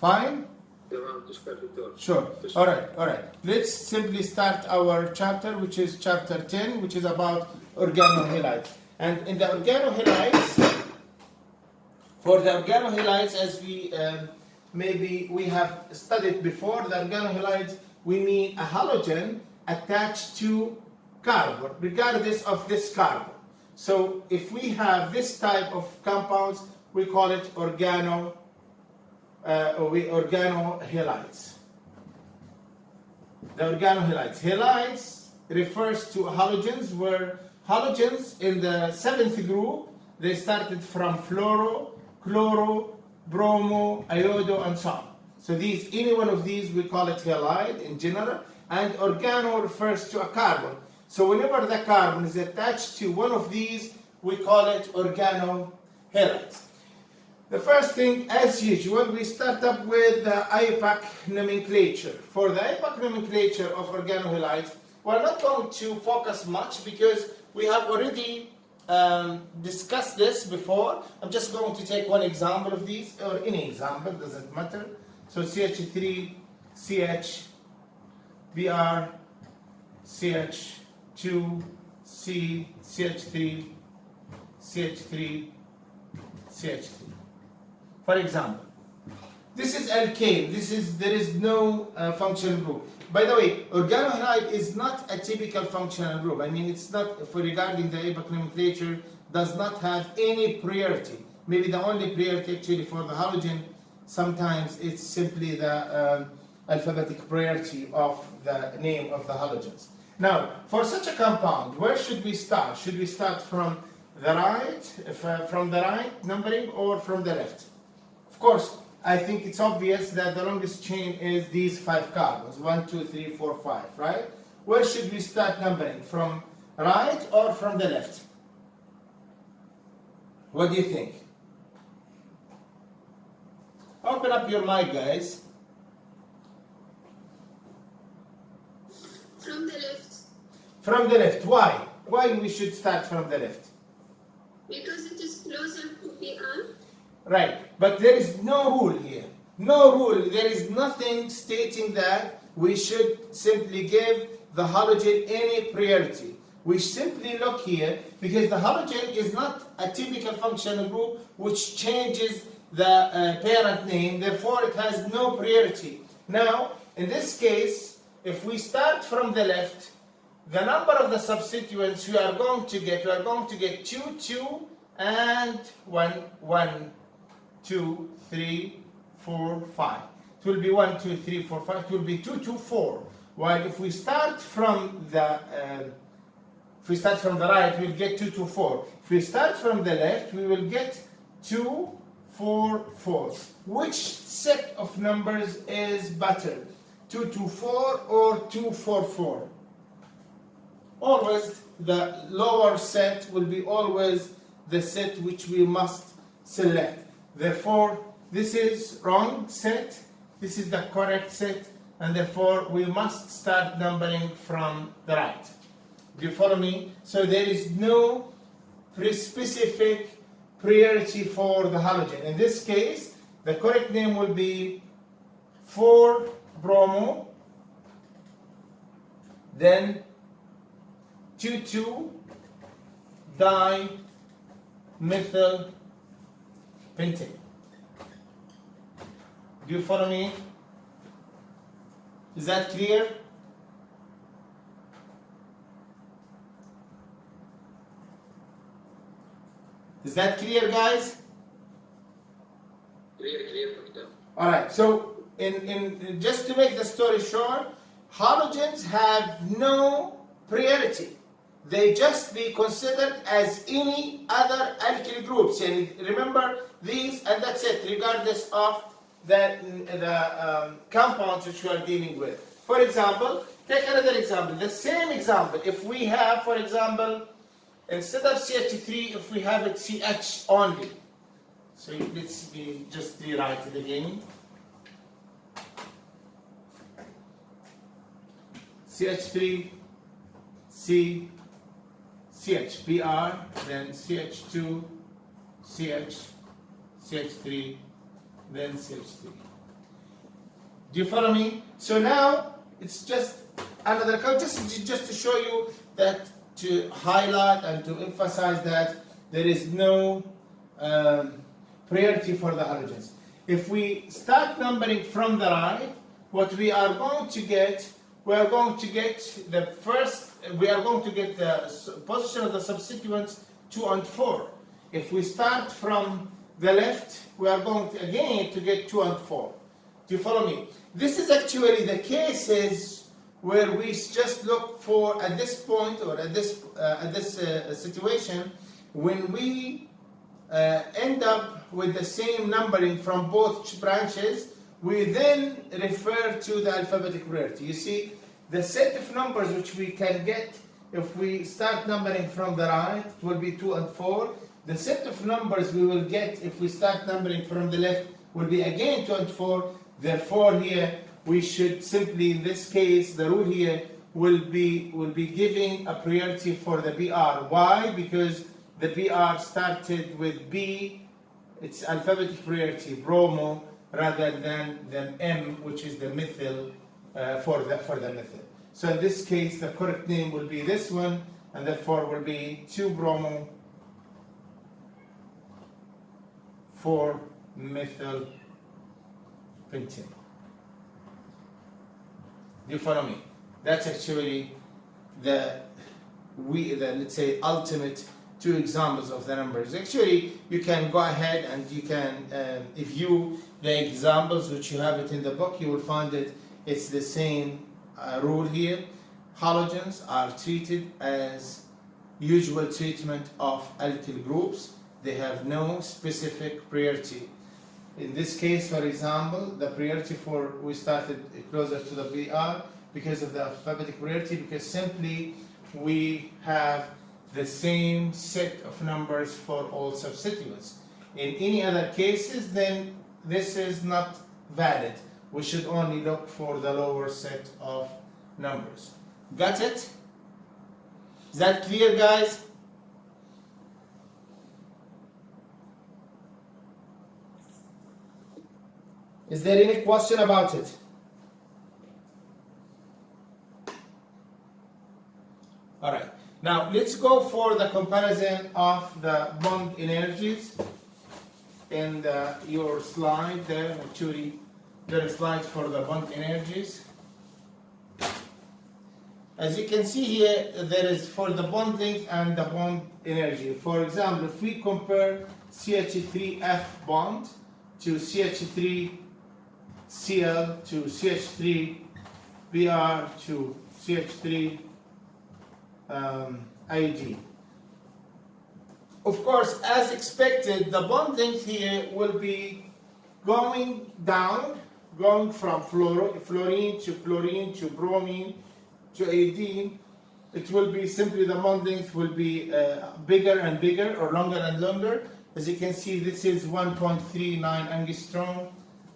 Fine? تمام تشكر دكتور. Sure. All right. Let's simply start our chapter, which is chapter 10, which is about organohalides. And in the organohalides, for the organohalides, as we maybe we have studied before, the organohalides, we mean a halogen attached to carbon, regardless of this carbon. So if we have this type of compounds, we call it organohalides. The organohalides. Halides refers to halogens, where halogens in the seventh group, they started from fluoro, chloro, bromo, iodo, and so on. So any one of these, we call it halide in general, and organo refers to a carbon. So whenever the carbon is attached to one of these, we call it organohalides. The first thing, as usual, we start up with the IUPAC nomenclature. For the IUPAC nomenclature of organohalides, we're not going to focus much because we have already discussed this before. I'm just going to take one example of these, or any example, doesn't matter. So CH3, CH, Br, CH2, C, CH3, CH3, CH3. For example, this is alkane. There is no functional group. By the way, organohalide is not a typical functional group. I mean, it's not, for regarding the IUPAC nomenclature, does not have any priority. Maybe the only priority actually for the halogen, sometimes it's simply the alphabetic priority of the name of the halogens. Now, for such a compound, where should we start? Should we start from the right numbering, or from the left? Of course, I think it's obvious that the longest chain is these 5 carbons, 1, 2, 3, 4, 5, right? Where should we start numbering? From right or from the left? What do you think? Open up your mic, guys. From the left. From the left. Why? Why we should start from the left? Because it is closer to Br. Right, but there is no rule here. No rule. There is nothing stating that we should simply give the halogen any priority. We simply look here because the halogen is not a typical functional group which changes the parent name, therefore it has no priority. Now, in this case, if we start from the left, the number of the substituents we are going to get 2, 2, and 1, 1, 2, 3, 4, 5. It will be 1, 2, 3, 4, 5. It will be 2, 2, 4. While if we start from the right, we'll get 2, 2, 4. If we start from the left, we will get 2, 4, 4. Which set of numbers is better? 2, 2, 4 or 2, 4, 4? Always the lower set will be always the set which we must select. Therefore, this is wrong set, this is the correct set, and therefore we must start numbering from the right. Do you follow me? So there is no specific priority for the halogen. In this case, the correct name will be 4-bromo, then 2,2-dimethyl pentane. Do you follow me? Is that clear? Is that clear, guys? Clear, doctor. All right. So, in just to make the story short, halogens have no priority. They just be considered as any other alkyl groups. And remember these, and that's it, regardless of the compounds which we are dealing with. For example, take another example. The same example. If we have, for example, instead of CH3, if we have it CH only. So let's just rewrite it again. CH3, C, CH, Br, then CH2, CH, CH3, then CH3. Do you follow me? So now it's just another code, just to show you that, to highlight and to emphasize that there is no priority for the halogens. If we start numbering from the right, what we are going to get, we are going to get the position of the substituents 2 and 4. If we start from the left, we are going to, again, to get 2 and 4. Do you follow me? This is actually the cases where we just look for, at this point, or at this situation, when we end up with the same numbering from both branches, we then refer to the alphabetic priority. You see, the set of numbers which we can get if we start numbering from the right will be 2 and 4. The set of numbers we will get if we start numbering from the left will be again 2 and 4. Therefore, here we should simply, in this case, the rule here will be giving a priority for the BR. Why? Because the BR started with B, it's alphabetic priority, bromo, rather than the M, which is the methyl for the methyl. So in this case, the correct name will be this one, and therefore will be 2-bromo 4-methyl pentene. Do you follow me? That's actually the let's say ultimate 2 examples of the numbers. Actually, you can go ahead and you can view the examples which you have it in the book. You will find it. It's the same rule here. Halogens are treated as usual treatment of alkyl groups. They have no specific priority. In this case, for example, the priority we started closer to the BR because of the alphabetic priority, because simply we have the same set of numbers for all substituents. In any other cases, then this is not valid. We should only look for the lower set of numbers. Got it? Is that clear, guys? Is there any question about it? All right. Now let's go for the comparison of the bond energies in your slide there. Actually, there are slides for the bond energies. As you can see here, there is for the bond length and the bond energy. For example, if we compare CH3F bond to CH3Cl to CH3Br to CH3 ID. Of course, as expected, the bond length here will be going down, going from fluorine to chlorine to bromine to iodine. It will be simply the bond length will be bigger and bigger, or longer and longer. As you can see, this is 1.39 angstrom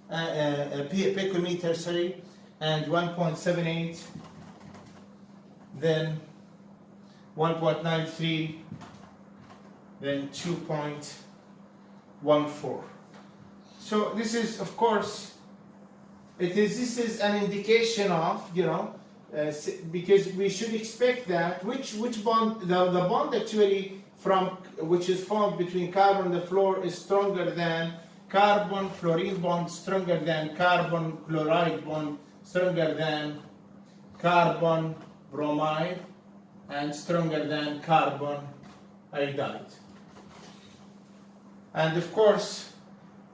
picometer, sorry, and 1.78, then 1.93, then 2.14. So this is, of course, this is an indication of, because we should expect that which bond, the bond actually which is formed between carbon and the fluor is stronger than carbon fluorine bond, stronger than carbon chloride bond, stronger than carbon bromide, and stronger than carbon iodide. And of course,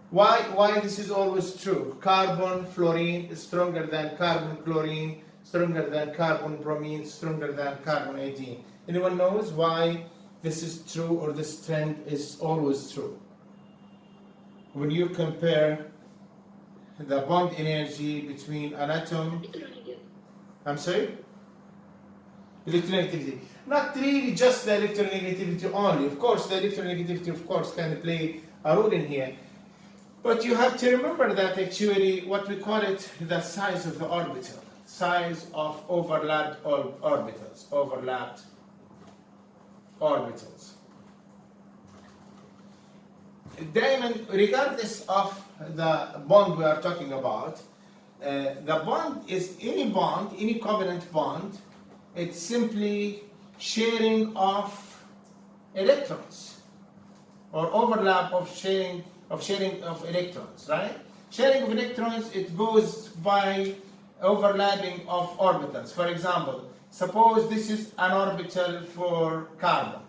why this is always true? Carbon fluorine is stronger than carbon chlorine, stronger than carbon bromine, stronger than carbon iodine. Anyone knows why this is true, or this trend is always true? When you compare the bond energy between an atom, I'm sorry? Electronegativity. Not really just the electronegativity only. Of course, the electronegativity, of course, can play a role in here. But you have to remember that actually what we call it the size of the orbital, size of overlapped orbitals, overlapped orbitals. Diamond, regardless of the bond we are talking about, the bond is any bond, any covalent bond. It's simply sharing of electrons or overlap of sharing of electrons, right? Sharing of electrons, it goes by overlapping of orbitals. For example, suppose this is an orbital for carbon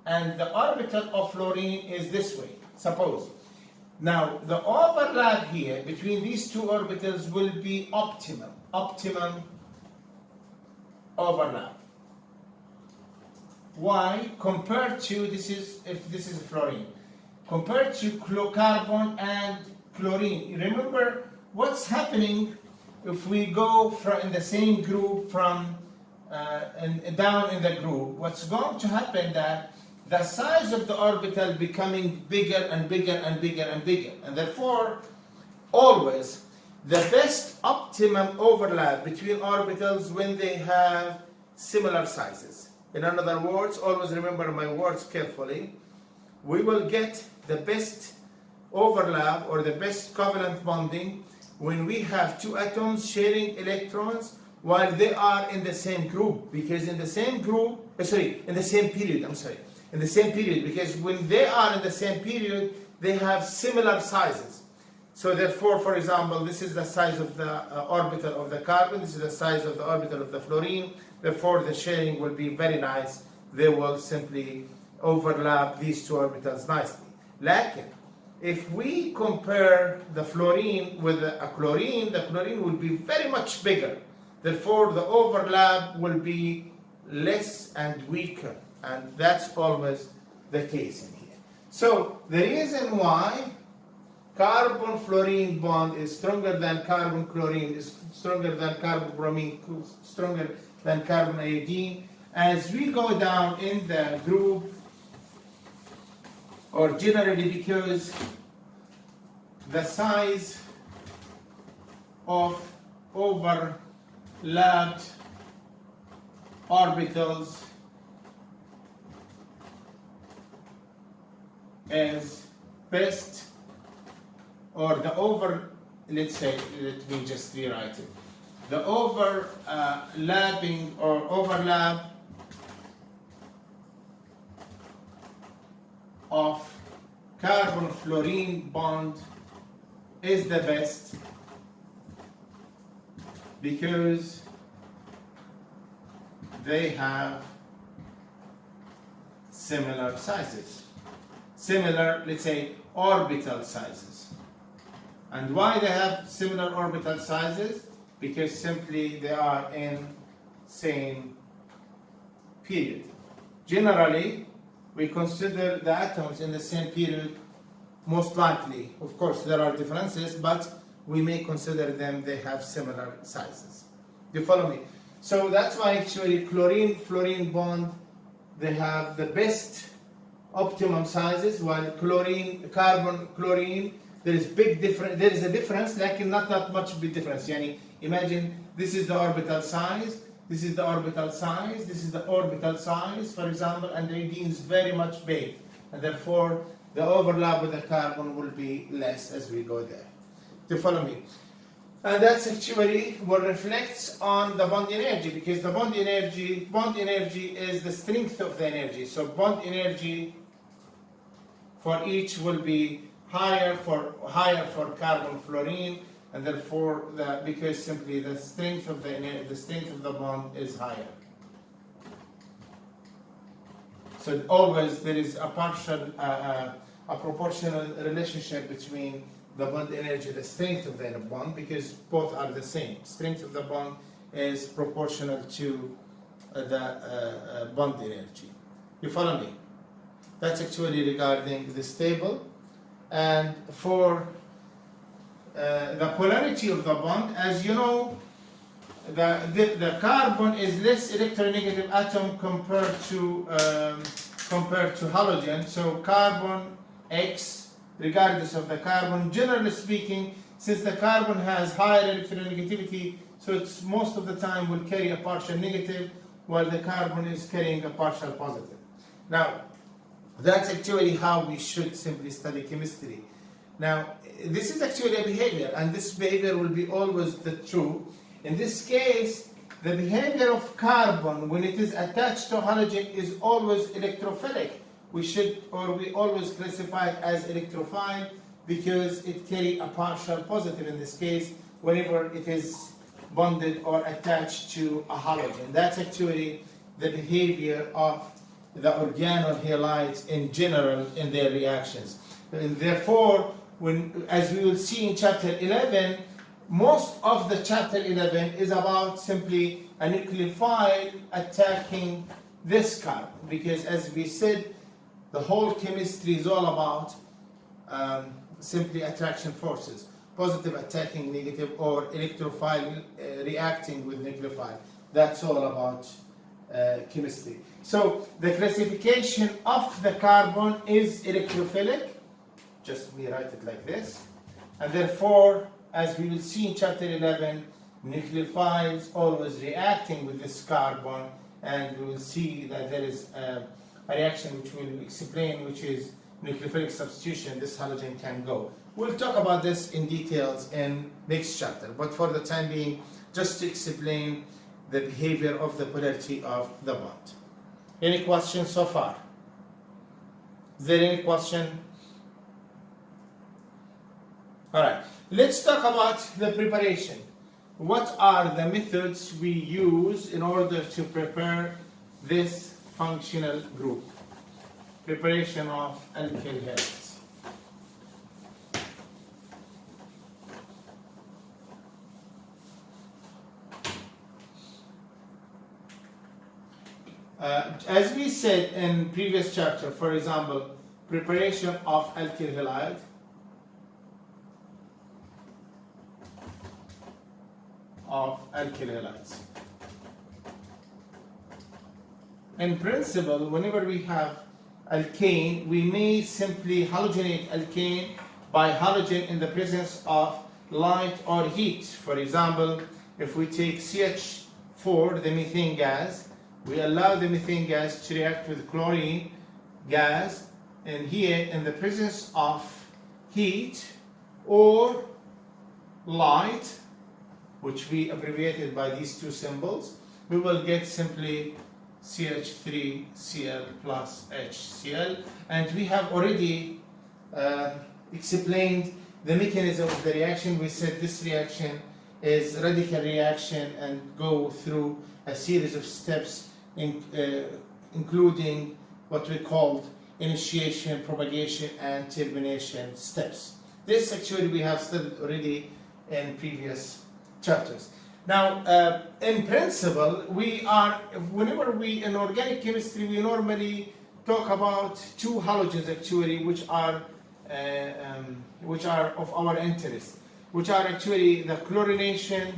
and the orbital of fluorine is this way, suppose. Now, the overlap here between these two orbitals will be optimum overlap. Why? Compared to, if this is fluorine, compared to carbon and chlorine. Remember what's happening if we go in the same group from and down in the group. What's going to happen that the size of the orbital becoming bigger and bigger and bigger and bigger, and therefore always the best optimum overlap between orbitals when they have similar sizes. In other words, always remember my words carefully. We will get the best overlap or the best covalent bonding when we have two atoms sharing electrons while they are in the same group, because in the same group, in the same period, in the same period, because when they are in the same period, they have similar sizes. So therefore, for example, this is the size of the orbital of the carbon, this is the size of the orbital of the fluorine, therefore the sharing will be very nice. They will simply overlap these two orbitals nicely. Like, if we compare the fluorine with a chlorine, the chlorine will be very much bigger. Therefore, the overlap will be less and weaker. And that's always the case in here. So, the reason why carbon-fluorine bond is stronger than carbon-chlorine, is stronger than carbon-bromine, stronger than carbon-iodine, as we go down in the group, or generally because the size of overlapped orbitals is best, or let's say, let me just rewrite it. The overlapping or overlap of carbon-fluorine bond is the best because they have similar sizes, similar, let's say, orbital sizes. And why they have similar orbital sizes? Because simply they are in same period. Generally, we consider the atoms in the same period most likely. Of course, there are differences, but we may consider them, they have similar sizes. Do you follow me? So that's why actually chlorine-fluorine bond, they have the best optimum sizes, while carbon-chlorine, there is a difference, like not that much big difference. Yani, imagine this is the orbital size, this is the orbital size, this is the orbital size, for example, and the iodine is very much big, and therefore the overlap with the carbon will be less as we go there. Do you follow me? And that's actually what reflects on the bond energy, because the bond energy is the strength of the energy. So bond energy for each will be higher for carbon fluorine, and therefore because simply the strength of the bond is higher. So always there is a proportional relationship between the bond energy, the strength of the bond, because both are the same. Strength of the bond is proportional to the bond energy. You follow me? That's actually regarding this table. And for the polarity of the bond, as you know, the carbon is less electronegative atom compared to halogen. So carbon X, regardless of the carbon, generally speaking, since the carbon has higher electronegativity, so it's most of the time will carry a partial negative, while the carbon is carrying a partial positive. Now, that's actually how we should simply study chemistry. Now, this is actually a behavior, and this behavior will be always the true. In this case, the behavior of carbon when it is attached to halogen is always electrophilic. We always classify it as electrophile because it carries a partial positive in this case whenever it is bonded or attached to a halogen. That's actually the behavior of the organohalides in general in their reactions. And therefore, as we will see in chapter 11, most of the chapter 11 is about simply a nucleophile attacking this carbon, because as we said, the whole chemistry is all about simply attraction forces, positive attacking negative, or electrophile reacting with nucleophile. That's all about chemistry. So the classification of the carbon is electrophilic. Just we write it like this. And therefore, as we will see in chapter 11, nucleophiles always reacting with this carbon, and we will see that there is a reaction which we will explain, which is nucleophilic substitution. This halogen can go. We'll talk about this in details in next chapter, but for the time being, just to explain the behavior of the polarity of the bond. Any questions so far? Is there any question? All right, let's talk about the preparation. What are the methods we use in order to prepare this functional group? Preparation of alkyl halides. As we said in previous chapter, for example, preparation of alkyl halide. Of alkyl halides. In principle, whenever we have alkane, we may simply halogenate alkane by halogen in the presence of light or heat. For example, if we take CH4, the methane gas, we allow the methane gas to react with chlorine gas, and here in the presence of heat or light, which we abbreviated by these two symbols, we will get simply CH3Cl plus HCl. And we have already explained the mechanism of the reaction. We said this reaction is radical reaction and go through a series of steps, including what we called initiation, propagation, and termination steps. This actually we have studied already in previous chapters. Now, in principle, whenever we in organic chemistry, we normally talk about two halogens actually, which are of our interest, which are actually the chlorination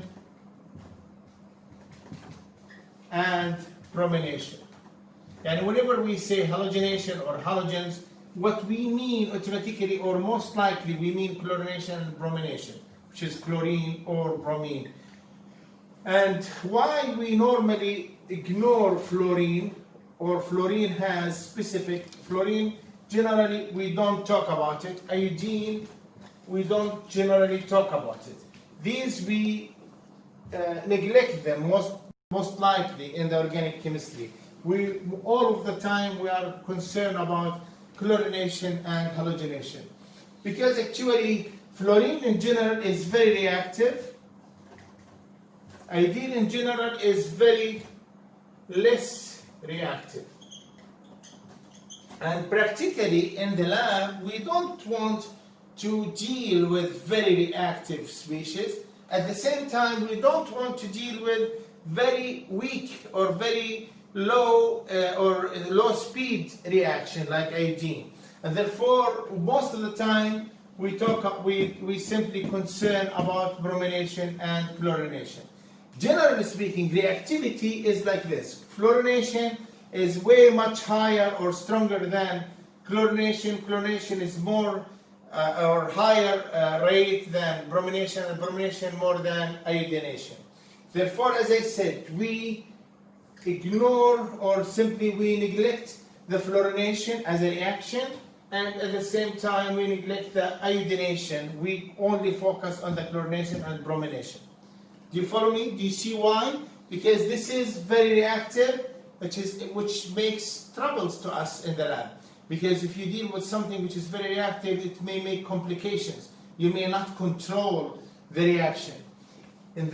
and bromination. And whenever we say halogenation or halogens, what we mean automatically or most likely we mean chlorination and bromination, which is chlorine or bromine. And why we normally ignore fluorine, or fluorine has specific, fluorine generally we don't talk about it, iodine we don't generally talk about it. These we neglect them most likely in the organic chemistry. We all of the time we are concerned about chlorination and halogenation, because actually fluorine in general is very reactive. Iodine in general is very less reactive. And practically in the lab, we don't want to deal with very reactive species. At the same time, we don't want to deal with very weak or very low or low speed reaction like iodine. And therefore, most of the time, we simply concern about bromination and chlorination. Generally speaking, reactivity is like this. Fluorination is way much higher or stronger than chlorination. Chlorination is more or higher rate than bromination, and bromination more than iodination. Therefore, as I said, we ignore or simply we neglect the fluorination as a reaction, and at the same time we neglect the iodination. We only focus on the chlorination and bromination. Do you follow me? Do you see why? Because this is very reactive, which makes troubles to us in the lab. Because if you deal with something which is very reactive, it may make complications. You may not control the reaction.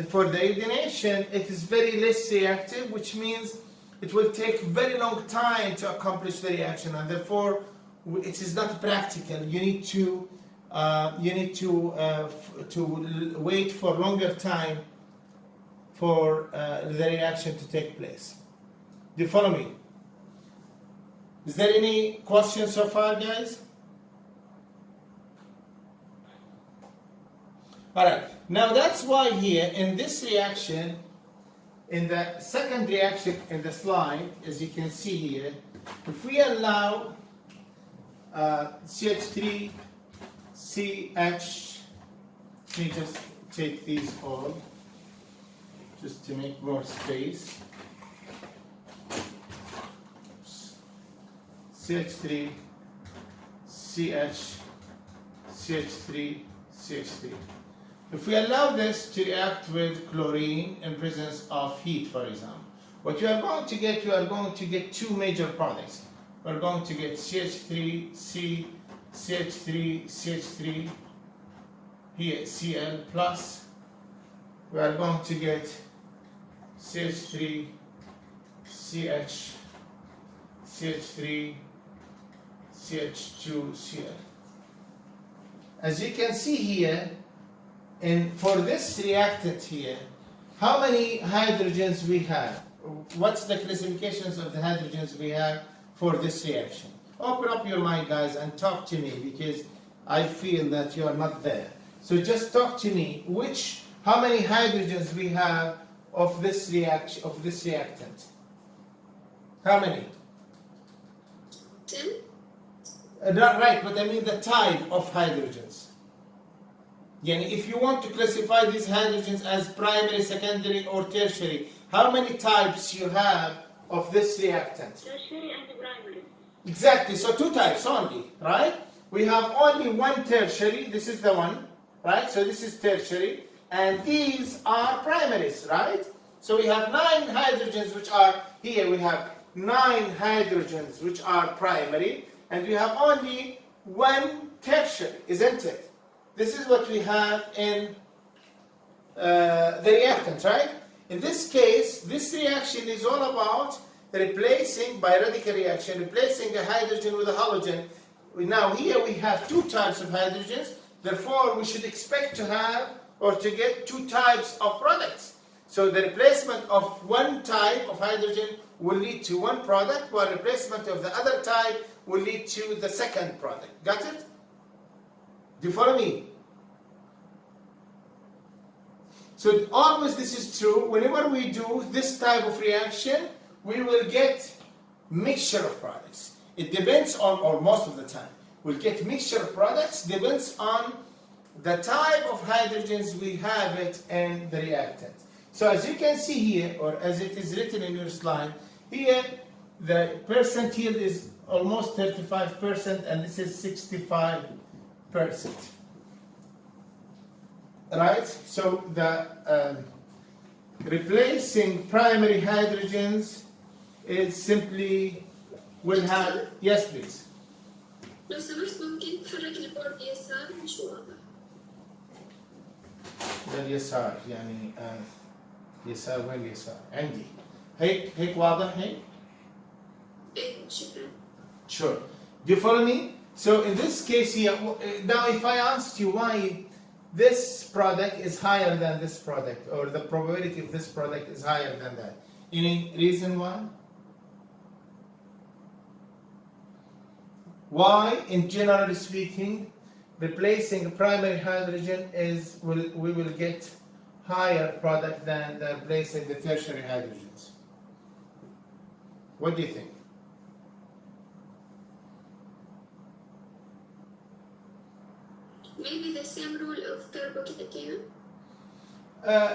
For the iodination, it is very less reactive, which means it will take very long time to accomplish the reaction, and therefore it is not practical. You need to wait for longer time for the reaction to take place. Do you follow me? Is there any questions so far, guys? All right. Now that's why here in this reaction, in the second reaction in the slide, as you can see here, if we allow CH3, CH, let me just take these all, just to make more space. CH3, CH, CH3, CH3. If we allow this to react with chlorine in presence of heat, for example, what you are going to get, two major products. We're going to get CH3, CH3, CH3, here Cl plus. We are going to get CH3, CH, CH3, CH2Cl. As you can see here, for this reactant here, how many hydrogens we have? What's the classifications of the hydrogens we have for this reaction? Open up your mind, guys, and talk to me, because I feel that you are not there. So just talk to me. How many hydrogens we have of this reactant? How many? 10. Not right, but I mean the type of hydrogens. If you want to classify these hydrogens as primary, secondary, or tertiary, how many types you have of this reactant? Tertiary and primary. Exactly, so two types only, right? We have only one tertiary, this is the one, right? So this is tertiary, and these are primaries, right? So we have 9 hydrogens which are, here we have 9 hydrogens which are primary, and we have only one tertiary, isn't it? This is what we have in the reactant, right? In this case, this reaction is all about replacing, by radical reaction, replacing a hydrogen with a halogen. Now here we have 2 types of hydrogens, therefore we should expect to have or to get 2 types of products. So the replacement of one type of hydrogen will lead to one product, while replacement of the other type will lead to the second product. Got it? Do you follow me? So always this is true. Whenever we do this type of reaction, we will get mixture of products. It depends on, or most of the time, we'll get mixture of products, depends on the type of hydrogens we have it in the reactant. So as you can see here, or as it is written in your slide, here the percent yield is almost 35%, and this is 65%. Right? So the replacing primary hydrogens is simply will have, yes please. لو سمحت ممكن تحرك البورد يسار مش واضح. لليسار يسار وين اليسار؟ عندي. هيك واضح هيك؟ إيه شكرا. Sure. Do you follow me? So in this case here, now if I asked you why this product is higher than this product, or the probability of this product is higher than that, any reason why? Why, in generally speaking, replacing primary hydrogen we will get higher product than replacing the tertiary hydrogens? What do you think? Maybe the same rule of carbocation.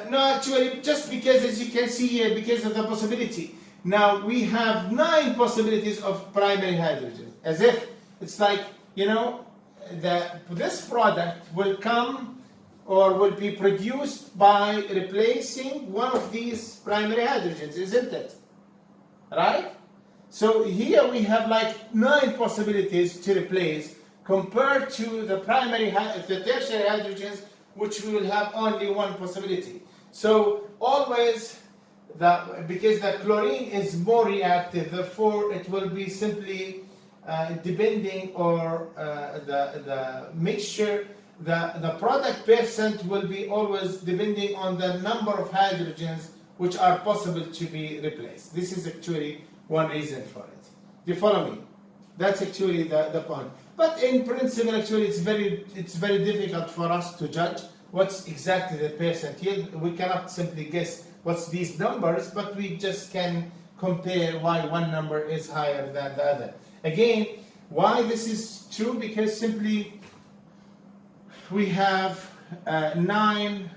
No, actually, just because, as you can see here, because of the possibility. Now we have 9 possibilities of primary hydrogen, as if it's like this product will come or will be produced by replacing one of these primary hydrogens, isn't it? Right? So here we have like 9 possibilities to replace compared to the tertiary hydrogens, which we will have only 1 possibility. So always, because the chlorine is more reactive, therefore it will be simply depending or the mixture, the product percent will be always depending on the number of hydrogens which are possible to be replaced. This is actually one reason for it. Do you follow me? That's actually the point. But in principle, actually, it's very difficult for us to judge what's exactly the percent yield. We cannot simply guess what's these numbers, but we just can compare why one number is higher than the other. Again, why this is true? Because simply we have 9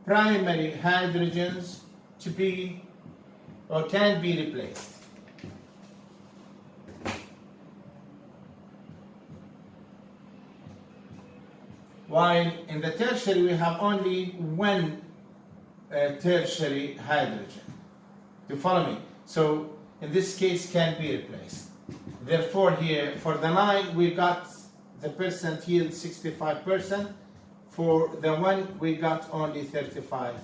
primary hydrogens to be or can be replaced. While in the tertiary we have only 1 tertiary hydrogen. Do you follow me? So in this case can be replaced. Therefore here for the 9 we got the percent yield 65%. For the 1 we got only 35%,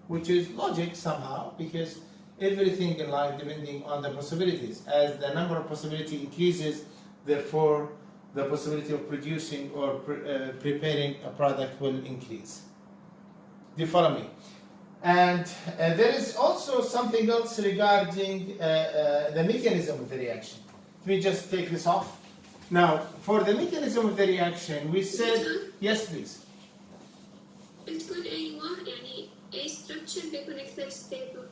which is logic somehow, because everything in life depending on the possibilities. As the number of possibility increases, therefore the possibility of producing or preparing a product will increase. Do you follow me? And there is also something else regarding the mechanism of the reaction. Let me just take this off. Now, for the mechanism of the reaction, we said, yes please. بتكون أي واحد يعني أي structure بيكون أكثر stable.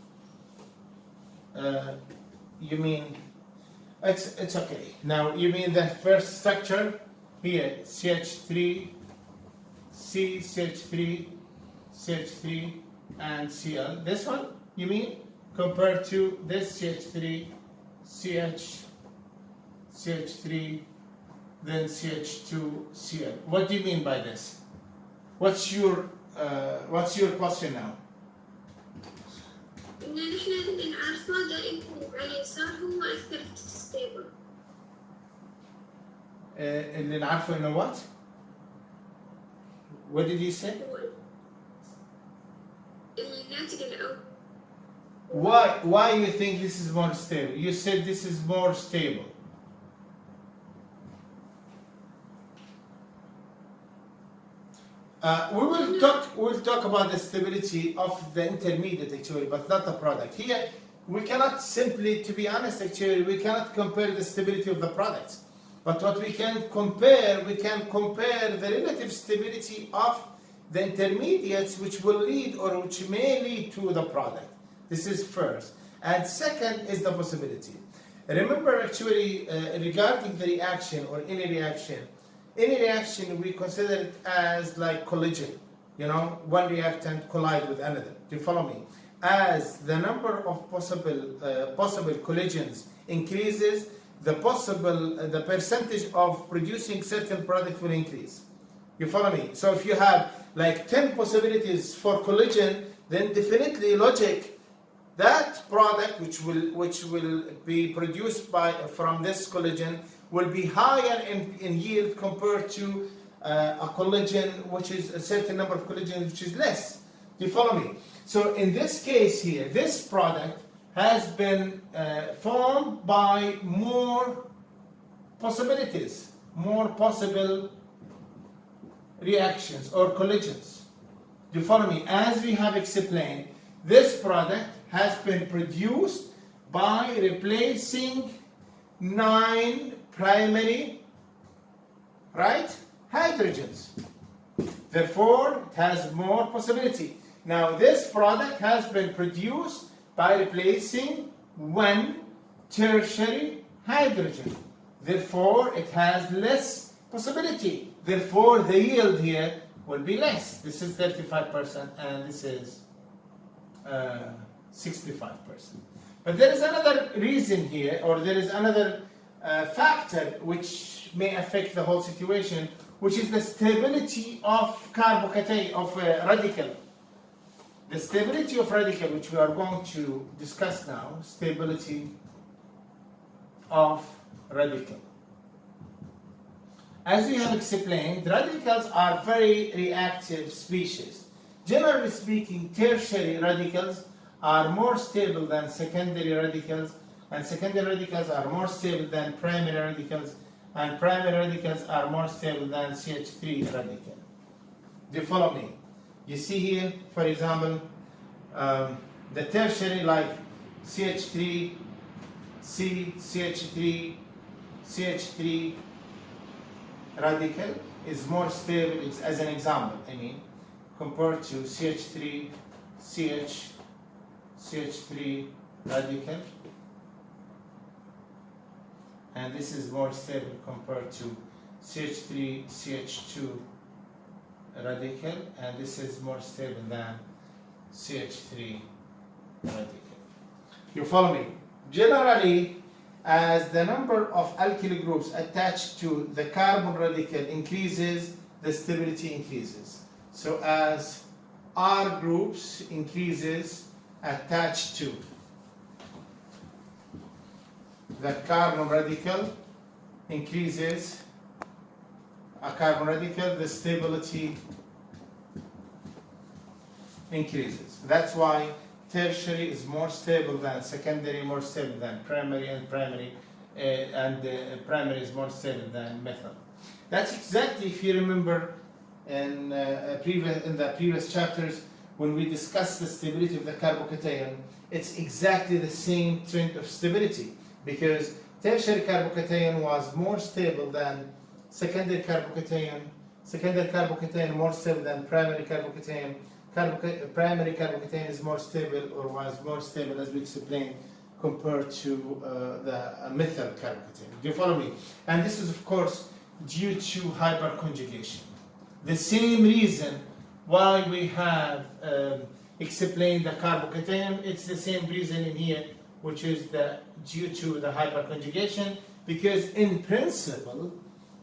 You mean, it's okay. Now, you mean the first structure here, CH3, C, CH3, CH3, and Cl. This one, you mean, compared to this CH3, CH, CH3, then CH2, Cl. What do you mean by this? What's your question now? إن نحن اللي نعرفه دائما على اليسار هو أكثر stable. اللي نعرفه إنه what? What did you say? الناتج الأول. Why you think this is more stable? You said this is more stable. We'll talk about the stability of the intermediate actually, but not the product. Here, we cannot simply, to be honest actually, we cannot compare the stability of the products. But what we can compare the relative stability of the intermediates which will lead or which may lead to the product. This is first. And second is the possibility. Remember actually regarding the reaction or any reaction we consider it as like collision. One reactant collide with another. Do you follow me? As the number of possible collisions increases, the percentage of producing certain product will increase. You follow me? So if you have like 10 possibilities for collision, then definitely logic that product which will be produced from this collision will be higher in yield compared to a collision which is a certain number of collisions which is less. Do you follow me? So in this case here, this product has been formed by more possibilities, more possible reactions or collisions. Do you follow me? As we have explained, this product has been produced by replacing 9 primary, hydrogens. Therefore, it has more possibility. Now, this product has been produced by replacing 1 tertiary hydrogen. Therefore, it has less possibility. Therefore, the yield here will be less. This is 35% and this is 65%. But there is another reason here, or there is another factor which may affect the whole situation, which is the stability of carbocation, of radical. The stability of radical, which we are going to discuss now, stability of radical. As we have explained, radicals are very reactive species. Generally speaking, tertiary radicals are more stable than secondary radicals, and secondary radicals are more stable than primary radicals, and primary radicals are more stable than CH3 radical. Do you follow me? You see here, for example, the tertiary like CH3, CH3, CH3 radical is more stable, as an example, I mean, compared to CH3, CH3 radical, and this is more stable compared to CH3, CH2 radical, and this is more stable than CH3 radical. You follow me? Generally, as the number of alkyl groups attached to the carbon radical increases, the stability increases. So as R groups increases attached to the carbon radical increases a carbon radical, the stability increases. That's why tertiary is more stable than secondary, more stable than primary, and primary is more stable than methyl. That's exactly, if you remember, in the previous chapters when we discussed the stability of the carbocation, it's exactly the same trend of stability, because tertiary carbocation was more stable than secondary carbocation, secondary carbocation more stable than primary carbocation, primary carbocation is more stable, or was more stable, as we explained, compared to the methyl carbocation. Do you follow me? And this is, of course, due to hyperconjugation. The same reason why we have explained the carbocation, it's the same reason in here, which is due to the hyperconjugation, because in principle,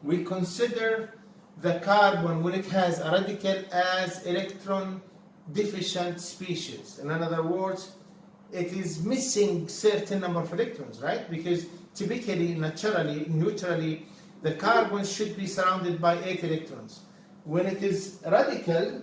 we consider the carbon, when it has a radical, as electron deficient species. In other words, it is missing certain number of electrons, right? Because typically, naturally, neutrally, the carbon should be surrounded by 8 electrons. When it is radical,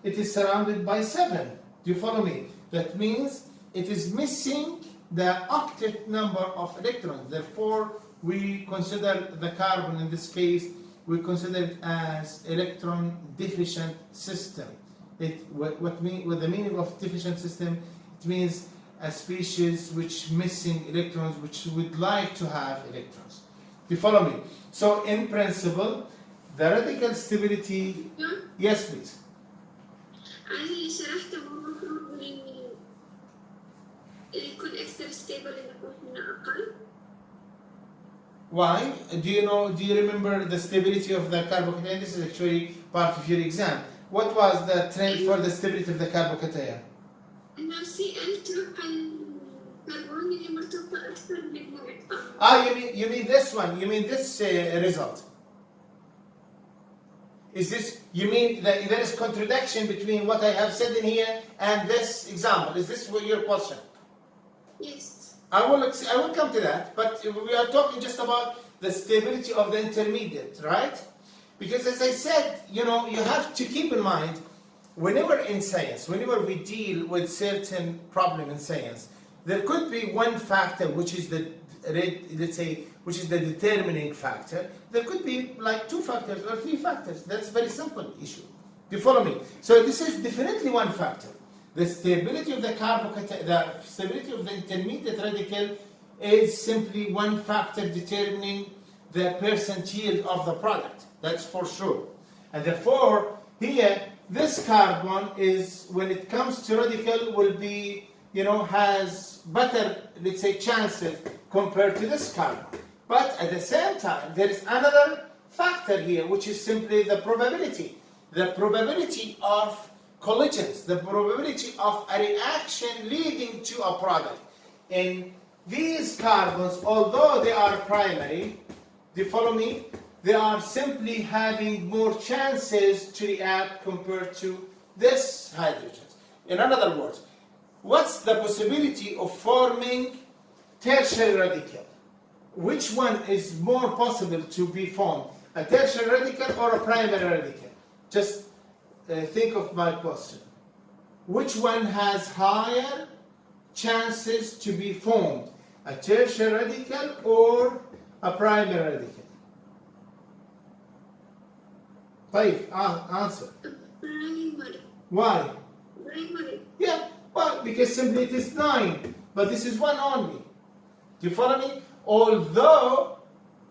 it is surrounded by 7. Do you follow me? That means it is missing the octet number of electrons. Therefore, we consider the carbon, in this case, we consider it as electron deficient system. What the meaning of deficient system, it means a species which missing electrons, which would like to have electrons. Do you follow me? So in principle, the radical stability, yes please. أنا شرحت المفروض يكون أكثر stable إنه يكون أقل. Why? Do you remember the stability of the carbocation? This is actually part of your exam. What was the trend for the stability of the carbocation? إنه CL تبقى الكربون اللي مرتبطة أكثر بالمرتبط. You mean this one? You mean this result? Is this? You mean that there is contradiction between what I have said in here and this example? Is this your question? Yes. I will come to that, but we are talking just about the stability of the intermediate, right? Because as I said, you have to keep in mind, whenever in science, whenever we deal with certain problem in science, there could be one factor which is which is the determining factor. There could be like 2 factors or 3 factors. That's a very simple issue. Do you follow me? So this is definitely one factor. The stability of the carbocation, the stability of the intermediate radical is simply one factor determining the percent yield of the product. That's for sure. And therefore, here, this carbon is, when it comes to radical, will be, has better, let's say, chances compared to this carbon. But at the same time, there is another factor here, which is simply the probability. The probability of collisions, the probability of a reaction leading to a product. In these carbons, although they are primary, do you follow me? They are simply having more chances to react compared to this hydrogen. In other words, what's the possibility of forming tertiary radical? Which one is more possible to be formed, a tertiary radical or a primary radical? Just think of my question. Which one has higher chances to be formed, a tertiary radical or a primary radical? طيب, answer. Primary. Why? Primary. Yeah, well, because simply it is 9, but this is 1 only. Do you follow me? Although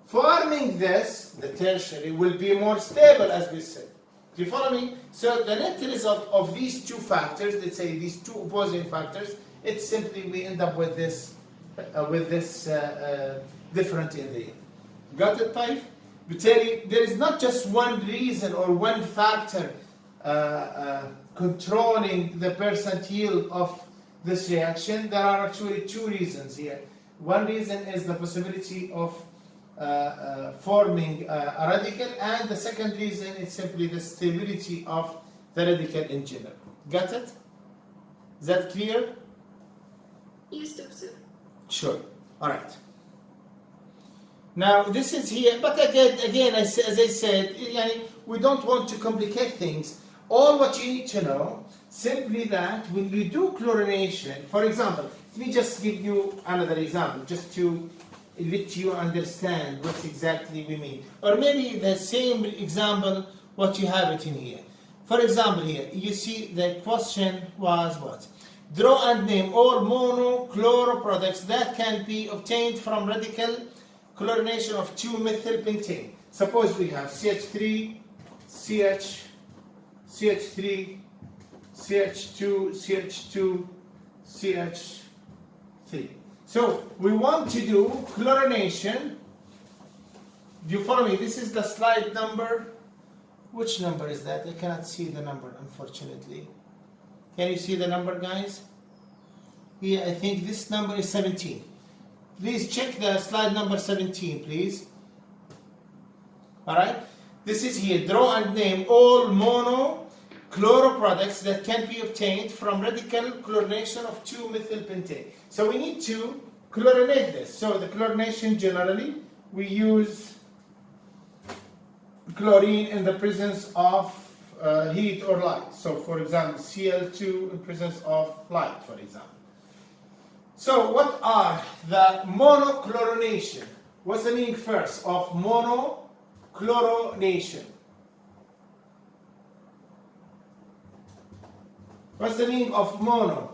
forming this, the tertiary, will be more stable, as we said. Do you follow me? So the net result of these two factors, let's say these two opposing factors, it's simply we end up with this different in the end. Got it, طيب? بالتالي, there is not just one reason or one factor controlling the percent yield of this reaction. There are actually two reasons here. One reason is the possibility of forming a radical, and the second reason is simply the stability of the radical in general. Got it? Is that clear? Yes, doctor. Sure. All right. Now this is here, but again, as I said, we don't want to complicate things. All what you need to know, simply that when we do chlorination, for example, let me just give you another example, just to let you understand what exactly we mean. Or maybe the same example, what you have it in here. For example, here, you see the question was what? Draw and name all monochloro products that can be obtained from radical chlorination of 2-methylpentane. Suppose we have CH3, CH3, CH2, CH2, CH3. So we want to do chlorination. Do you follow me? This is the slide number. Which number is that? I cannot see the number, unfortunately. Can you see the number, guys? Here, I think this number is 17. Please check the slide number 17, please. All right. This is here. Draw and name all monochloro products that can be obtained from radical chlorination of 2-methylpentane. So we need to chlorinate this. So the chlorination, generally, we use chlorine in the presence of heat or light. So for example, Cl2 in presence of light, for example. So what are the monochlorination? What's the meaning first of monochlorination? What's the meaning of mono?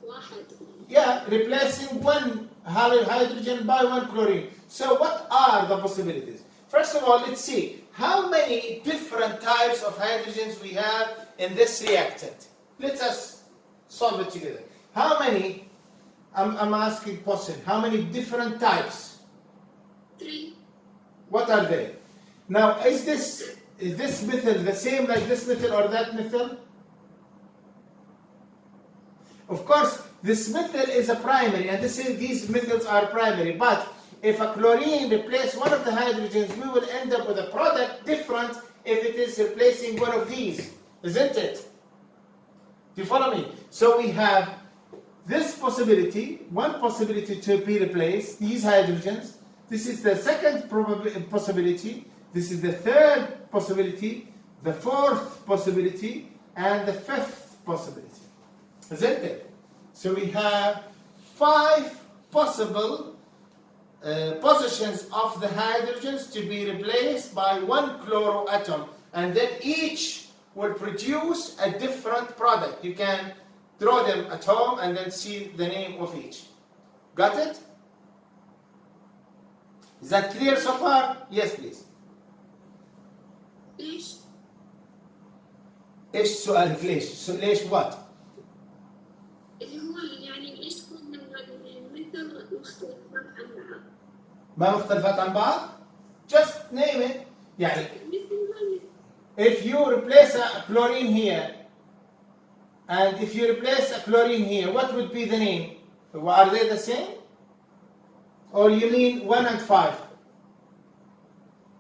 واحد. Yeah, replacing one hydrogen by one chlorine. So what are the possibilities? First of all, let's see how many different types of hydrogens we have in this reactant. Let us solve it together. How many? I'm asking question. How many different types? 3. What are they? Now, is this methyl the same like this methyl or that methyl? Of course, this methyl is a primary, and these methyls are primary. But if a chlorine replaces one of the hydrogens, we will end up with a product different if it is replacing one of these, isn't it? Do you follow me? So we have this possibility, one possibility to be replaced, these hydrogens. This is the second possibility. This is the third possibility, the fourth possibility, and the fifth possibility. Isn't it? So we have 5 possible positions of the hydrogens to be replaced by one chloro atom, and then each will produce a different product. You can draw them at home and then see the name of each. Got it? Is that clear so far? Yes, please. ليش؟ ايش سؤالك ليش؟ ليش what? اللي هو يعني ليش كل المثل مختلفات عن بعض؟ ما مختلفات عن بعض؟ Just name it. يعني مثل ما if you replace a chlorine here, And if you replace a chlorine here, what would be the name? Are they the same? Or you mean 1 and 5?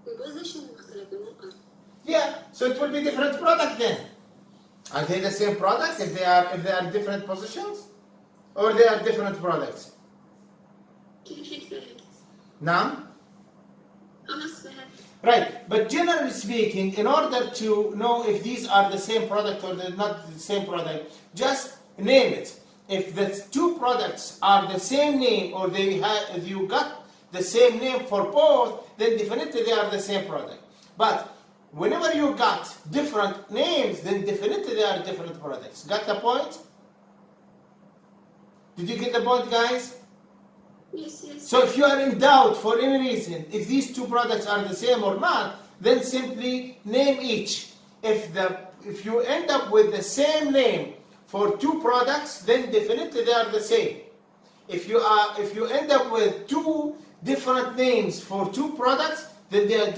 البوزيشن مختلف بالنقط. Yeah, so it will be different product then. Are they the same product if they are different positions? Or they are different products? كيف هيك فهمت؟ نعم. فهمت. Right, but generally speaking, in order to know if these are the same product or they're not the same product, just name it. If the two products are the same name or if you got the same name for both, then definitely they are the same product. But whenever you got different names, then definitely they are different products. Got the point? Did you get the point, guys? Yes, yes. So if you are in doubt for any reason, if these two products are the same or not, then simply name each. If you end up with the same name for two products, then definitely they are the same. If you end up with two different names for two products, then they are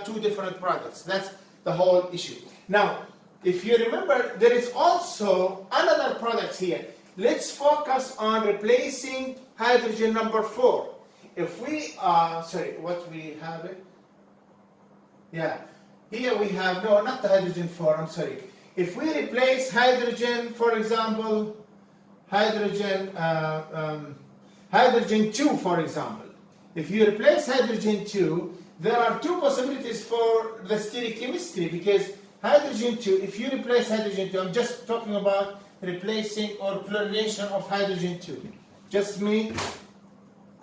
two different products. That's the whole issue. Now, if you remember, there is also another product here. Let's focus on replacing hydrogen number 4. If we what we have it? Yeah, here we have, no, not the hydrogen 4, I'm sorry. If we replace hydrogen, for example, hydrogen 2, for example. If you replace hydrogen 2, there are two possibilities for the stereochemistry, because hydrogen 2, if you replace hydrogen 2, I'm just talking about replacing or chlorination of hydrogen 2. Just make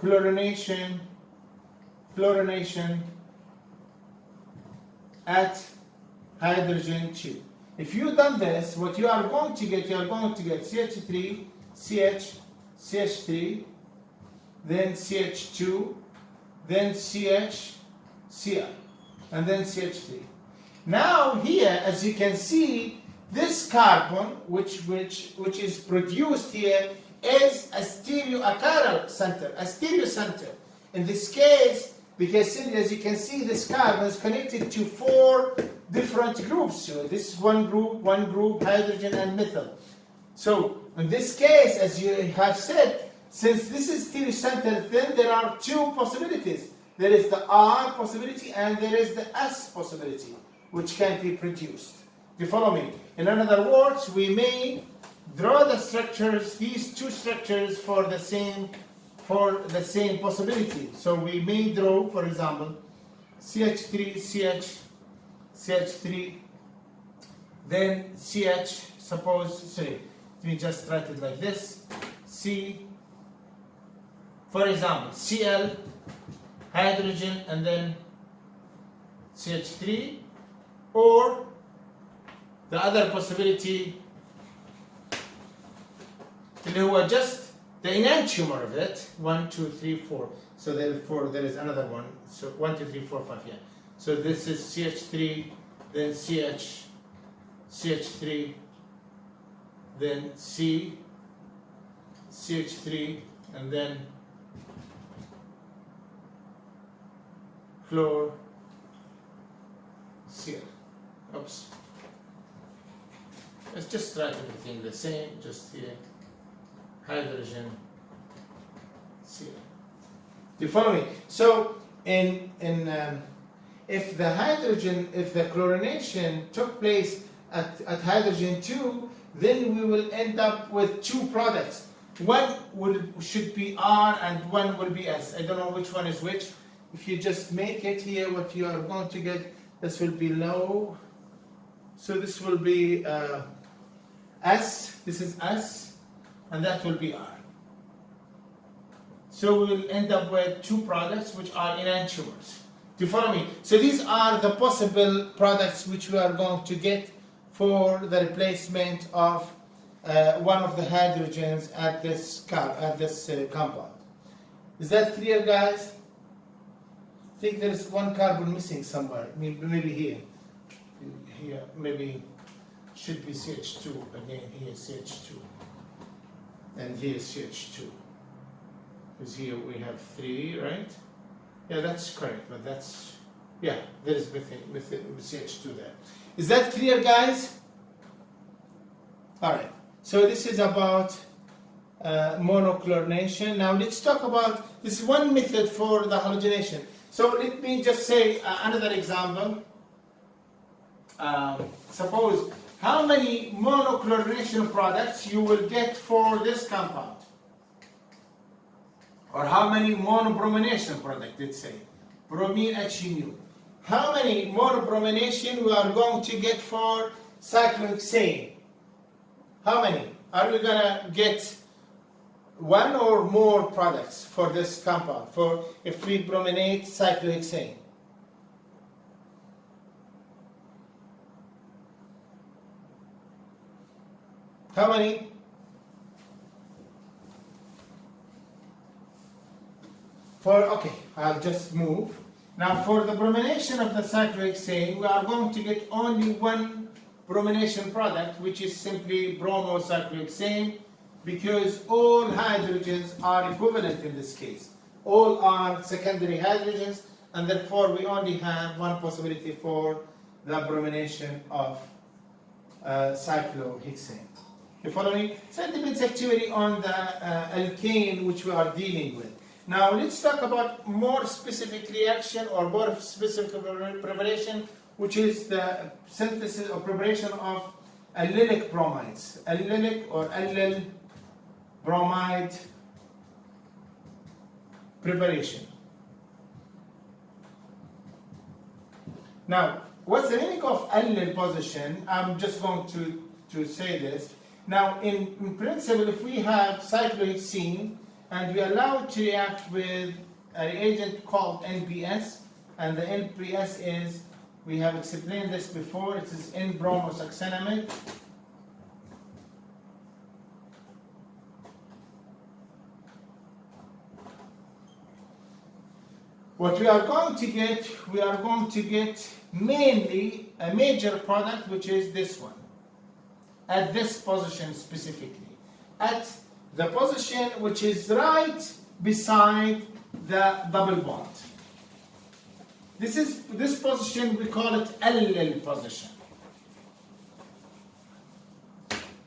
chlorination at hydrogen 2. If you've done this, what you are going to get, CH3, CH3, then CH2, then Cl, and then CH3. Now here, as you can see, this carbon, which is produced here, is a stereoachiral center, a stereo center. In this case, because as you can see, this carbon is connected to 4 different groups. So this is one group, hydrogen and methyl. So in this case, as you have said, since this is stereo center, then there are two possibilities. There is the R possibility and there is the S possibility, which can be produced. Do you follow me? In other words, we may draw the structures, these two structures for the same possibility. So we may draw, for example, CH3, CH3, then CH, let me just write it like this, for example, Cl, hydrogen, and then CH3, or the other possibility, اللي هو just the enantiomer of it, 1, 2, 3, 4. So therefore there is another one. So 1, 2, 3, 4, 5, yeah. So this is CH3, then CH3, then CH3, and then Cl. Oops. Let's just write everything the same, just here. Hydrogen, Cl. Do you follow me? So if the chlorination took place at hydrogen 2, then we will end up with two products. One should be R and one will be S. I don't know which one is which. If you just make it here, what you are going to get, this will be low. So this will be S. This is S, and that will be R. So we will end up with two products which are enantiomers. Do you follow me? So these are the possible products which we are going to get for the replacement of one of the hydrogens at this compound. Is that clear, guys? I think there is one carbon missing somewhere. Maybe here. Here, maybe should be CH2 again. Here CH2, and here CH2. Because here we have 3, right? Yeah, that's correct. But that's, yeah, there is with CH2 there. Is that clear, guys? All right. So this is about monochlorination. Now let's talk about this one method for the halogenation. So let me just say another example. Suppose how many monochlorination products you will get for this compound, or how many monobromination product, let's say bromine HNU. How many monobromination we are going to get for cyclohexane? How many? Are we gonna get one or more products for this compound, for if we brominate cyclohexane? How many? Okay, I'll just move. Now for the bromination of the cyclohexane, we are going to get only one bromination product, which is simply bromocyclohexane, because all hydrogens are equivalent in this case. All are secondary hydrogens, and therefore we only have one possibility for the bromination of cyclohexane. You follow me? So it depends actually on the alkane which we are dealing with. Now let's talk about more specific reaction or more specific preparation, which is the synthesis or preparation of allylic bromides. Allylic or allyl bromide preparation. Now, what's the meaning of allyl position? I'm just going to say this. Now, in principle, if we have cyclohexene and we allow it to react with a reagent called NBS, and the NBS is, we have explained this before, it is N-bromosuccinimide. What we are going to get mainly a major product, which is this one, at this position specifically, at the position which is right beside the double bond. This position, we call it allyl position.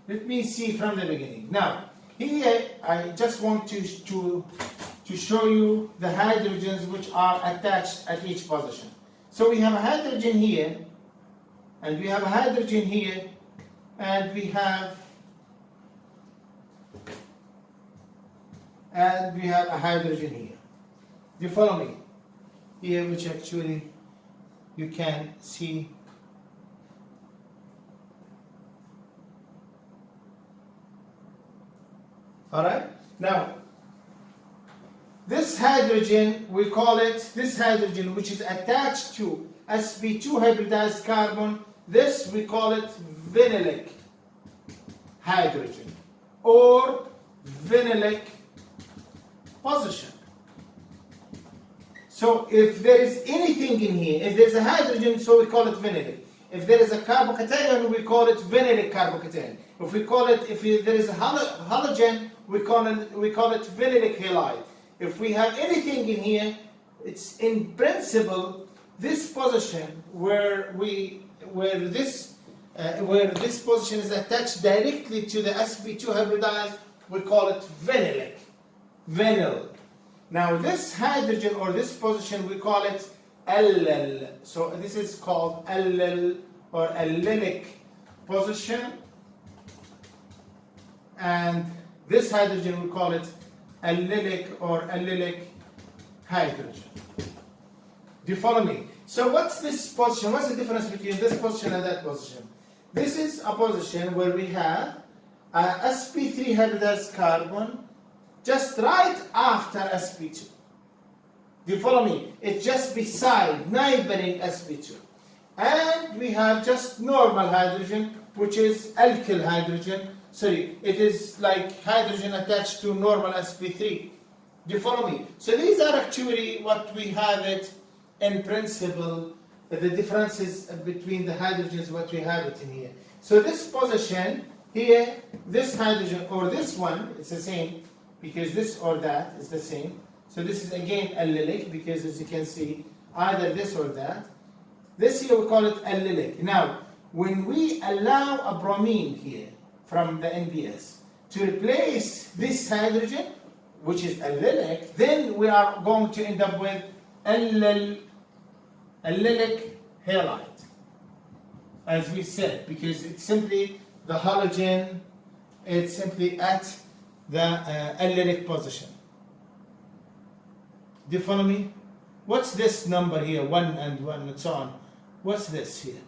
Let me see from the beginning. Now, here I just want to show you the hydrogens which are attached at each position. So we have a hydrogen here, and we have a hydrogen here, and we have a hydrogen here. Do you follow me? Here, which actually you can see. All right. Now, this hydrogen, we call it, this hydrogen which is attached to sp2 hybridized carbon, this we call it vinylic hydrogen or vinylic position. So if there is anything in here, if there's a hydrogen, so we call it vinylic. If there is a carbocation, we call it vinylic carbocation. If there is a halogen, we call it vinylic halide. If we have anything in here, it's in principle this position where this position is attached directly to the sp2 hybridized, we call it vinylic, vinyl. Now this hydrogen or this position, we call it allyl. So this is called allyl or allylic position, and this hydrogen we call it allylic or allylic hydrogen. Do you follow me? So what's this position? What's the difference between this position and that position? This is a position where we have a sp3 hybridized carbon just right after sp2. Do you follow me? It's just beside, neighboring sp2. And we have just normal hydrogen, which is alkyl hydrogen. Sorry, it is like hydrogen attached to normal sp3. Do you follow me? So these are actually what we have it in principle, the differences between the hydrogens, what we have it in here. So this position here, this hydrogen or this one, it's the same, because this or that is the same. So this is again allylic, because as you can see, either this or that. This here we call it allylic. Now, when we allow a bromine here from the NBS. To replace this hydrogen, which is allylic, then we are going to end up with allylic halide, as we said, because it's simply the halogen, it's simply at the allylic position. Do you follow me? What's this number here? 1 and 1 and so on. What's this here?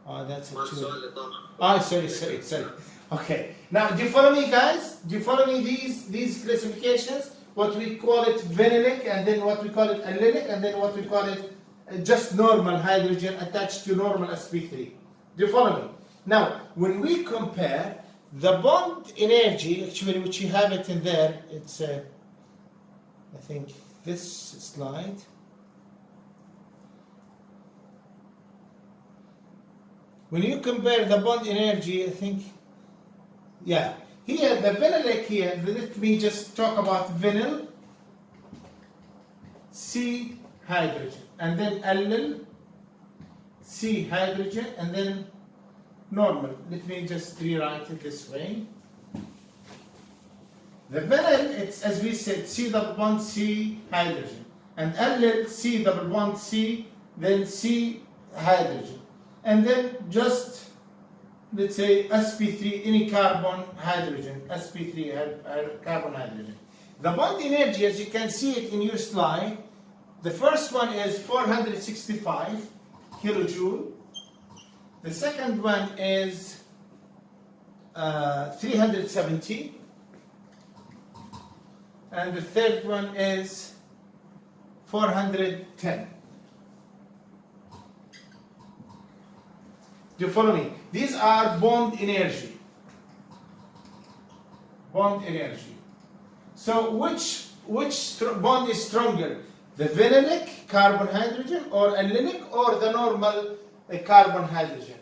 Oh, that's a ما 2. السؤال اللي طاح؟ Sorry. Okay. Now, do you follow me, guys? Do you follow me these classifications? What we call it vinylic, and then what we call it allylic, and then what we call it just normal hydrogen attached to normal sp3. Do you follow me? Now, when we compare the bond energy, actually, which you have it in there, it's I think this slide. When you compare the bond energy, I think, yeah, here the vinylic here, let me just talk about vinyl, C hydrogen, and then allyl, C hydrogen, and then normal. Let me just rewrite it this way. The vinyl, it's as we said, C double bond C hydrogen, and allyl C double bond C, then C hydrogen, and then just let's say sp3, any carbon hydrogen, sp3 carbon hydrogen. The bond energy, as you can see it in your slide, the first one is 465 kilojoule. The second one is 370. And the third one is 410. Do you follow me? These are bond energy. Bond energy. So which bond is stronger? The vinylic carbon hydrogen, or allylic, or the normal carbon hydrogen?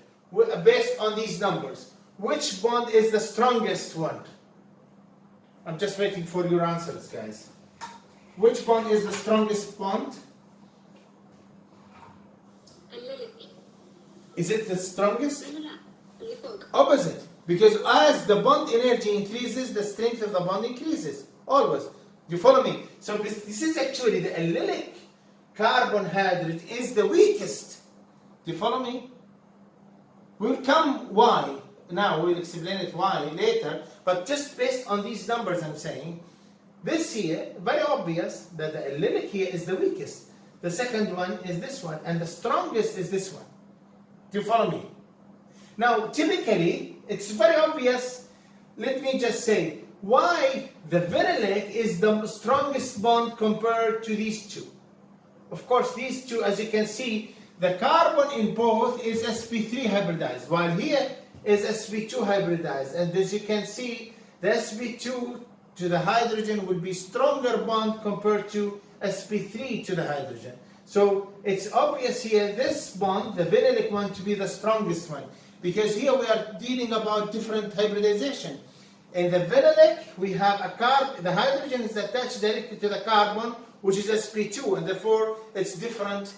Based on these numbers, which bond is the strongest one? I'm just waiting for your answers, guys. Which bond is the strongest bond? allylic. Is it the strongest? لا اللي فوق. Opposite. Because as the bond energy increases, the strength of the bond increases. Always. Do you follow me? So this is actually the allylic carbon hydrogen is the weakest. Do you follow me? We'll come why. Now we'll explain it why later. But just based on these numbers I'm saying, this here, very obvious that the allylic here is the weakest. The second one is this one. And the strongest is this one. Do you follow me? Now, typically, it's very obvious. Let me just say why the vinylic is the strongest bond compared to these two. Of course, these two, as you can see, the carbon in both is sp3 hybridized, while here is sp2 hybridized. And as you can see, the sp2 to the hydrogen would be stronger bond compared to sp3 to the hydrogen. So it's obvious here, this bond, the vinylic one, to be the strongest one. Because here we are dealing about different hybridization. In the vinylic, we have the hydrogen is attached directly to the carbon, which is sp2, and therefore it's different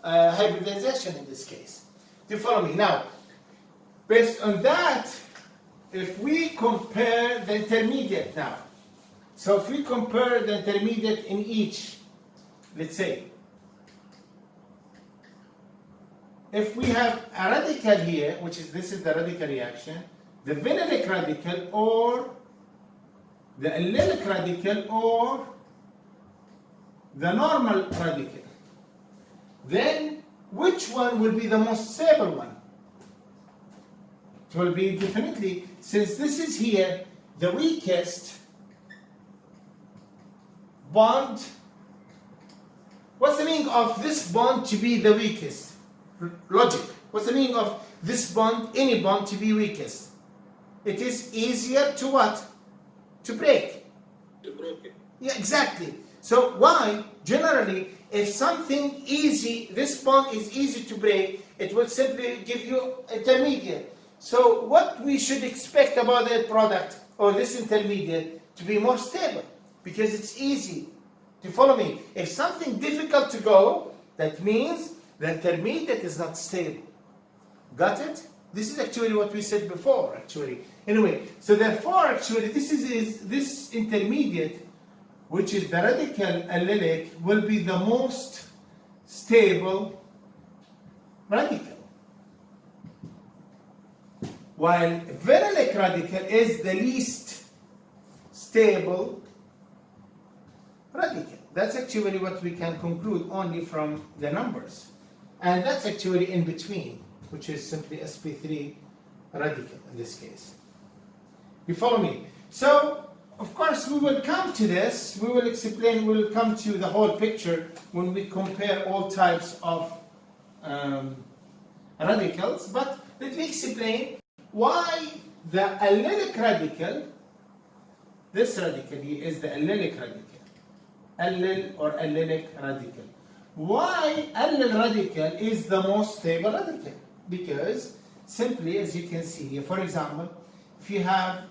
hybridization in this case. Do you follow me? Now, based on that, if we compare the intermediate now, so if we compare the intermediate in each, let's say, if we have a radical here, which is this is the radical reaction, the vinylic radical or the allylic radical or the normal radical, then which one will be the most stable one? It will be definitely, since this is here the weakest bond. What's the meaning of this bond to be the weakest? Logic. What's the meaning of this bond, any bond, to be weakest? It is easier to what? To break. To broke it. Yeah, exactly. So why? Generally, if something easy, this bond is easy to break, it will simply give you intermediate. So what we should expect about that product or this intermediate to be more stable, because it's easy. Do you follow me? If something difficult to go, that means the intermediate is not stable. Got it? This is actually what we said before, actually. Anyway, so therefore, actually, this intermediate, which is the radical allylic, will be the most stable radical. While vinylic radical is the least stable radical. That's actually what we can conclude only from the numbers. And that's actually in between, which is simply sp3 radical in this case. You follow me? So, of course, we will come to this. We will explain, we will come to the whole picture when we compare all types of radicals. But let me explain why the allylic radical, this radical here is the allylic radical. Allyl or allylic radical. Why allyl radical is the most stable radical? Because simply, as you can see here, for example, if you have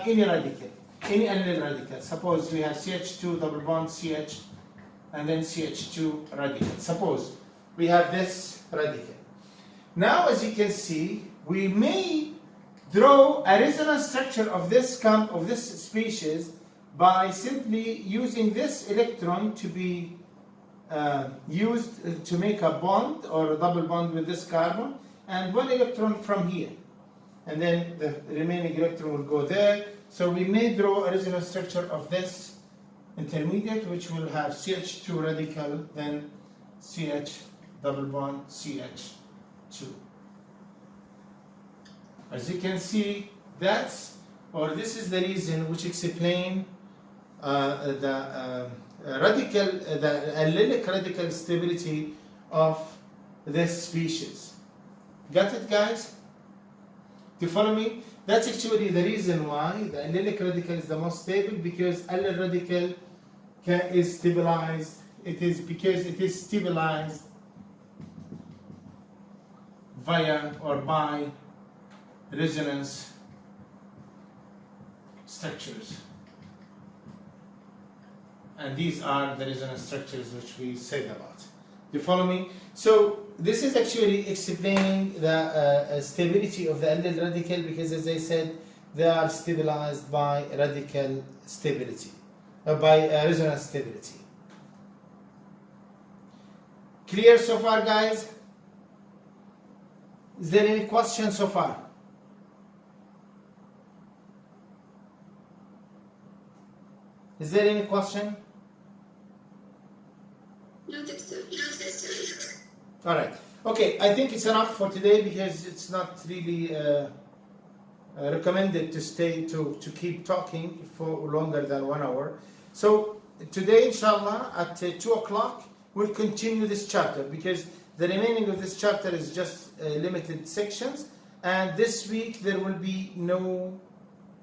any radical, any allyl radical, suppose we have CH2 double bond CH and then CH2 radical. Suppose we have this radical. Now, as you can see, we may draw a resonance structure of this species by simply using this electron to be used to make a bond or a double bond with this carbon, and one electron from here, and then the remaining electron will go there. So we may draw a resonance structure of this intermediate, which will have CH2 radical, then CH double bond CH2. As you can see, this is the reason which explains the allylic radical stability of this species. Got it, guys? Do you follow me? That's actually the reason why the allylic radical is the most stable, because allyl radical is stabilized. It is because it is stabilized via or by resonance structures. And these are the resonance structures which we said about. Do you follow me? So this is actually explaining the stability of the allyl radical, because as I said, they are stabilized by radical stability, by resonance stability. Clear so far, guys? Is there any question so far? Is there any question? No, doctor. All right. Okay, I think it's enough for today, because it's not really recommended to keep talking for longer than 1 hour. So today, inshallah, at 2 o'clock, we'll continue this chapter, because the remaining of this chapter is just limited sections, and this week there will be no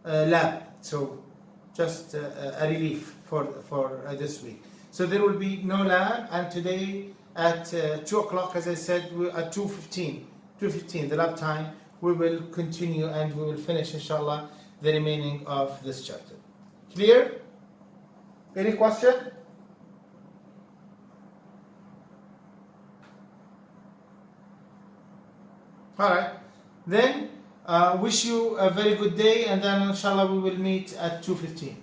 lab, so just a relief for this week. So there will be no lab, and today at 2 o'clock, as I said, at 2:15, the lab time, we will continue and we will finish, inshallah, the remaining of this chapter. Clear? Any question? All right. Then wish you a very good day, and then inshallah we will meet at 2:15.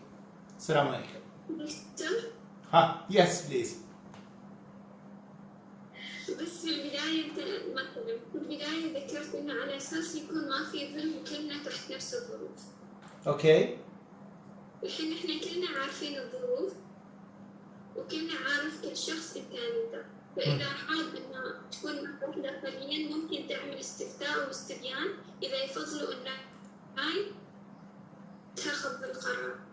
Assalamu alaikum. دكتور، Yes, please. بس في البداية أنت مثلا في البداية ذكرت إنه على أساس يكون ما في ظلم وكلنا تحت نفس الظروف. Okay. الحين إحنا كلنا عارفين الظروف وكلنا عارف كل شخص إمكانياته، فإذا حاب إنه تكون معك داخليا ممكن تعمل استفتاء واستبيان إذا يفضلوا إنه هاي تاخذ القرار.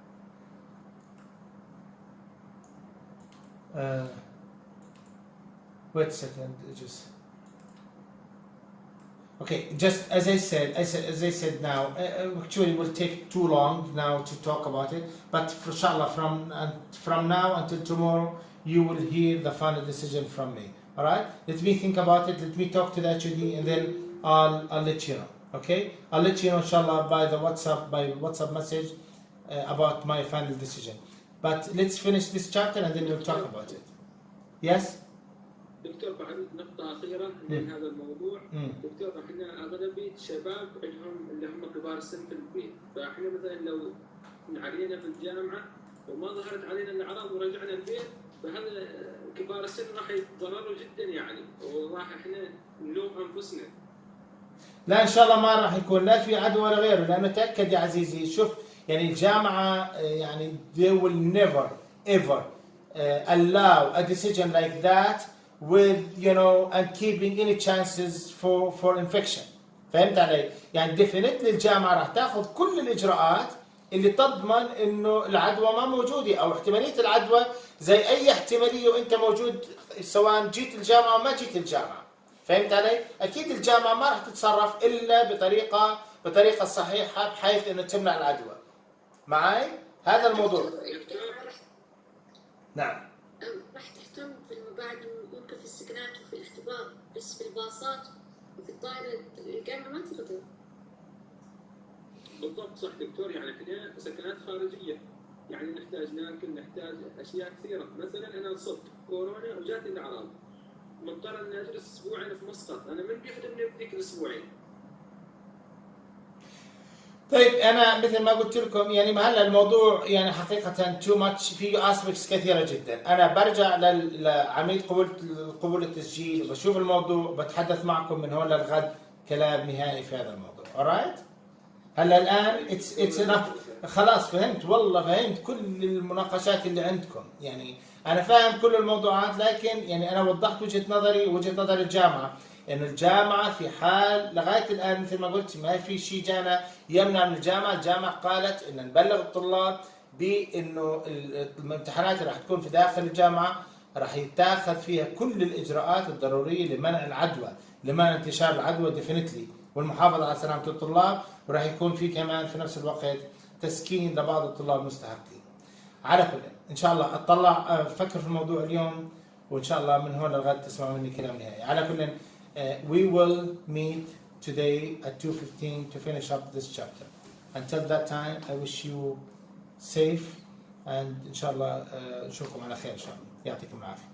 Wait a second, just as I said now, actually it will take too long now to talk about it, but inshallah from now until tomorrow you will hear the final decision from me. All right, let me think about it, let me talk to the HOD, and then I'll let you know. Okay, I'll let you know inshallah by WhatsApp message about my final decision. But let's finish this chapter and then we'll talk about it. Yes? دكتور بعد نقطة أخيرة من هذا الموضوع. دكتور احنا أغلبية الشباب اللي هم كبار السن في البيت، فاحنا مثلا لو علينا في الجامعة وما ظهرت علينا الأعراض ورجعنا البيت، فهذا كبار السن راح يتضرروا جدا يعني، وراح احنا نلوم أنفسنا. لا ان شاء الله ما راح يكون لا في عدوى ولا غيره، لانه تاكد يا عزيزي. شوف يعني الجامعه يعني they will never ever allow a decision like that with and keeping any chances for infection. فهمت علي؟ يعني definitely الجامعه راح تاخذ كل الاجراءات اللي تضمن انه العدوى ما موجوده، او احتماليه العدوى زي اي احتماليه وانت موجود سواء جيت الجامعه او ما جيت الجامعه. فهمت علي؟ اكيد الجامعه ما راح تتصرف الا بطريقه صحيحه بحيث انه تمنع العدوى. معي؟ هذا الموضوع. نعم. راح تهتم بعد ممكن في السكنات وفي الاختبار، بس في الباصات وفي الطائرة الجامعة ما تقدر. بالضبط صح دكتور، يعني احنا سكنات خارجية، يعني نحتاج ناكل، نحتاج اشياء كثيرة. مثلا انا انصبت كورونا وجاتني الاعراض، مضطر اني اجلس اسبوعين في مسقط، انا من بيخدمني في ذيك الاسبوعين؟ طيب انا مثل ما قلت لكم يعني هلا الموضوع يعني حقيقه تو ماتش، فيه اسبكتس كثيره جدا. انا برجع لعمليه قبول التسجيل وبشوف الموضوع، بتحدث معكم من هون للغد كلام نهائي في هذا الموضوع. alright؟ هلا الان اتس خلاص فهمت، والله فهمت كل المناقشات اللي عندكم. يعني انا فاهم كل الموضوعات، لكن يعني انا وضحت وجهه نظري ووجهه نظر الجامعه، انه الجامعه في حال لغايه الان مثل ما قلت ما في شيء جانا يمنع من الجامعه. الجامعه قالت ان نبلغ الطلاب بانه الامتحانات اللي راح تكون في داخل الجامعه راح يتاخذ فيها كل الاجراءات الضروريه لمنع العدوى، لمنع انتشار العدوى ديفينتلي، والمحافظه على سلامه الطلاب، وراح يكون في كمان في نفس الوقت تسكين لبعض الطلاب المستحقين. على كل ان شاء الله اطلع افكر في الموضوع اليوم، وان شاء الله من هون للغد تسمعوا مني كلام نهائي. على كل we will meet today at 2:15 to finish up this chapter. Until that time I wish you safe and ان شاء الله نشوفكم على خير ان شاء الله. يعطيكم العافيه.